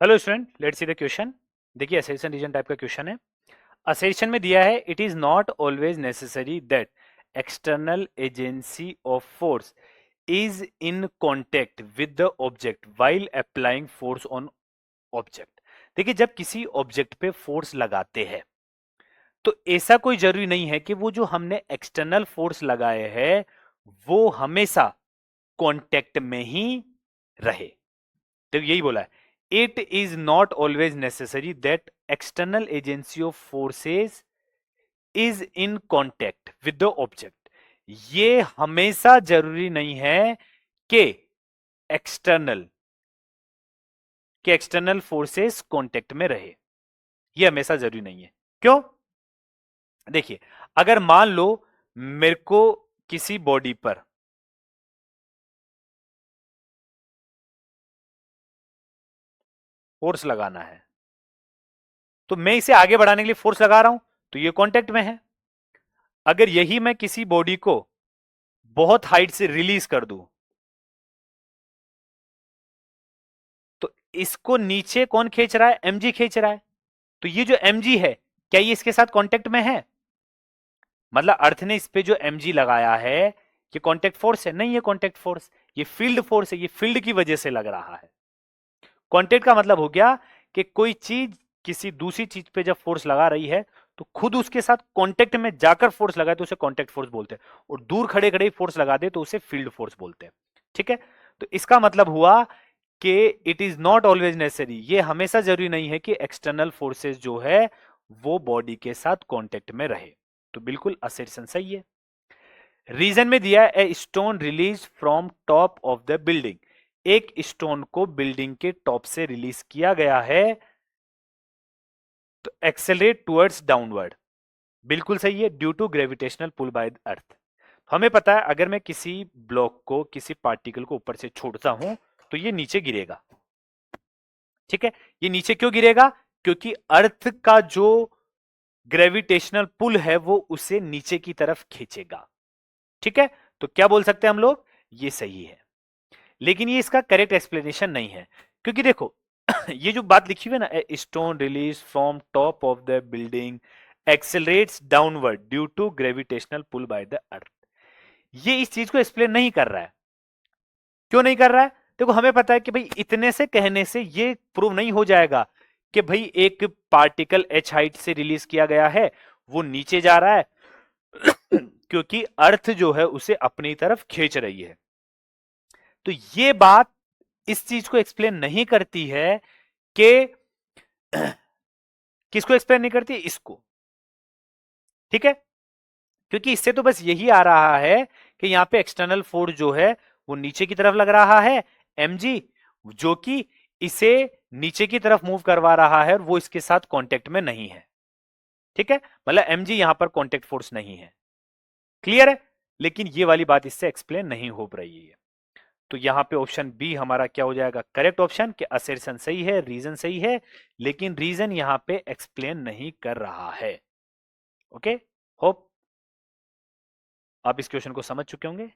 Hello student, let's see the question. देखिए assertion reason type का question है। Assertion में दिया है it is not always necessary that external agency of force is in contact with the object while applying force on object. देखिए जब किसी object पे फोर्स लगाते हैं तो ऐसा कोई जरूरी नहीं है कि वो जो हमने एक्सटर्नल फोर्स लगाए हैं वो हमेशा कॉन्टेक्ट में ही रहे। तो यही बोला है, it is not always necessary that external agency of forces is in contact with the object. ये हमेशा जरूरी नहीं है कि एक्सटर्नल एक्सटर्नल फोर्सेस कॉन्टेक्ट में रहे। ये हमेशा जरूरी नहीं है। क्यों? देखिए, अगर मान लो मेरे को किसी बॉडी पर फोर्स लगाना है तो मैं इसे आगे बढ़ाने के लिए फोर्स लगा रहा हूं, तो ये कांटेक्ट में है। अगर यही मैं किसी बॉडी को बहुत हाइट से रिलीज कर दूं तो इसको नीचे कौन खींच रहा है? एमजी खींच रहा है। तो ये जो एमजी है, क्या ये इसके साथ कांटेक्ट में है? मतलब अर्थ ने इस पे जो एमजी लगाया है ये कांटेक्ट फोर्स है? नहीं, ये कांटेक्ट फोर्स, ये फील्ड फोर्स है। ये फील्ड की वजह से लग रहा है। कांटेक्ट का मतलब हो गया कि कोई चीज किसी दूसरी चीज पे जब फोर्स लगा रही है तो खुद उसके साथ कांटेक्ट में जाकर फोर्स लगाए तो उसे कांटेक्ट फोर्स बोलते हैं, और दूर खड़े खड़े फोर्स लगा दे तो उसे फील्ड फोर्स बोलते हैं। ठीक है, तो इसका मतलब हुआ कि it is not always necessary, ये हमेशा जरूरी नहीं है कि एक्सटर्नल फोर्सेस जो है वो बॉडी के साथ कांटेक्ट में रहे। तो बिल्कुल असर्शन सही है। रीजन में दिया है ए stone release from top of the building. एक स्टोन को बिल्डिंग के टॉप से रिलीज किया गया है तो एक्सेलरेट टुवर्ड्स डाउनवर्ड। बिल्कुल सही है, due to gravitational pull by earth. हमें पता है अगर मैं किसी ब्लॉक को, किसी पार्टिकल को ऊपर से छोड़ता हूं तो ये नीचे गिरेगा। ठीक है, ये नीचे क्यों गिरेगा? क्योंकि अर्थ का जो ग्रेविटेशनल पुल है वो उसे नीचे की तरफ खींचेगा। ठीक है, तो क्या बोल सकते हैं हम लोग? ये सही है। लेकिन ये इसका करेक्ट एक्सप्लेनेशन नहीं है, क्योंकि देखो ये जो बात लिखी हुई है ना, a stone release from top of the building accelerates downward due to gravitational pull by the earth, ये इस चीज को एक्सप्लेन नहीं कर रहा है। क्यों नहीं कर रहा है? देखो हमें पता है कि भाई इतने से कहने से ये प्रूव नहीं हो जाएगा कि भाई एक पार्टिकल एच हाइट से रिलीज किया गया है वो नीचे जा रहा है क्योंकि अर्थ जो है उसे अपनी तरफ खींच रही है। तो ये बात इस चीज को एक्सप्लेन नहीं करती है कि किसको एक्सप्लेन नहीं करती? इसको। ठीक है, क्योंकि इससे तो बस यही आ रहा है कि यहां पे एक्सटर्नल फोर्स जो है वो नीचे की तरफ लग रहा है, mg, जो कि इसे नीचे की तरफ मूव करवा रहा है और वो इसके साथ कांटेक्ट में नहीं है। ठीक है, मतलब mg यहां पर कांटेक्ट फोर्स नहीं है। क्लियर है? लेकिन ये वाली बात इससे एक्सप्लेन नहीं हो रही है। तो यहां पे ऑप्शन बी हमारा क्या हो जाएगा? करेक्ट ऑप्शन, कि असर्शन सही है, रीजन सही है, लेकिन रीजन यहां पे एक्सप्लेन नहीं कर रहा है। ओके, होप आप इस क्वेश्चन को समझ चुके होंगे।